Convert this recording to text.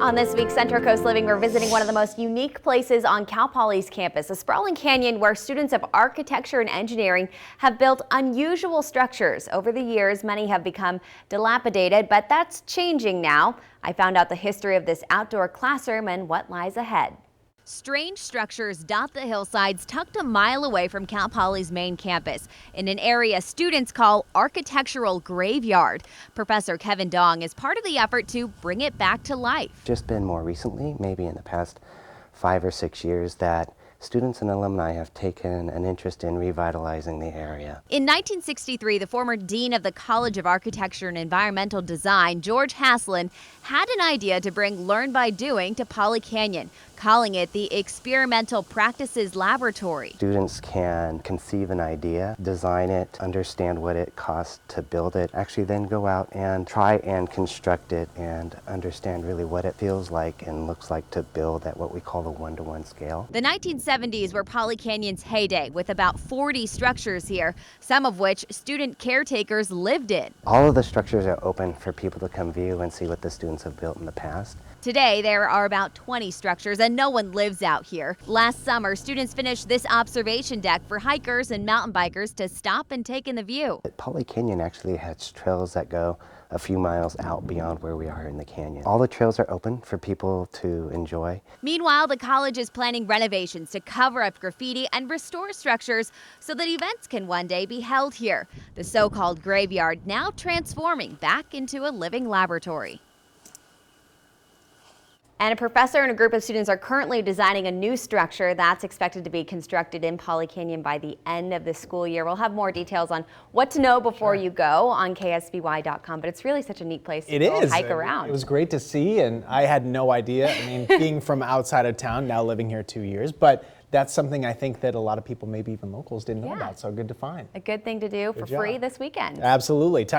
On this week's Central Coast Living, we're visiting one of the most unique places on Cal Poly's campus, a sprawling canyon where students of architecture and engineering have built unusual structures. Over the years, many have become dilapidated, but that's changing now. I found out the history of this outdoor classroom and what lies ahead. Strange structures dot the hillsides tucked a mile away from Cal Poly's main campus in an area students call Architectural Graveyard. Professor Kevin Dong is part of the effort to bring it back to life. Just been more recently, maybe in the past 5 or 6 years, that students and alumni have taken an interest in revitalizing the area. In 1963, the former dean of the College of Architecture and Environmental Design, George Haslund, had an idea to bring Learn by Doing to Poly Canyon, calling it the Experimental Practices Laboratory. Students can conceive an idea, design it, understand what it costs to build it, actually then go out and try and construct it and understand really what it feels like and looks like to build at what we call the one-to-one scale. The 1970s were Poly Canyon's heyday, with about 40 structures here, some of which student caretakers lived in. All of the structures are open for people to come view and see what the students have built in the past. Today, there are about 20 structures and no one lives out here. Last summer, students finished this observation deck for hikers and mountain bikers to stop and take in the view. Poly Canyon actually has trails that go a few miles out beyond where we are in the canyon. All the trails are open for people to enjoy. Meanwhile, the college is planning renovations to cover up graffiti and restore structures so that events can one day be held here. The so-called graveyard now transforming back into a living laboratory. And a professor and a group of students are currently designing a new structure that's expected to be constructed in Poly Canyon by the end of the school year. We'll have more details on what to know before you go on ksby.com, but it's really such a neat place to go hike around. It was great to see, and I had no idea. I mean, being from outside of town, now living here 2 years, but that's something I think that a lot of people, maybe even locals, didn't know about, so good to find. A good thing to do for free this weekend. Absolutely.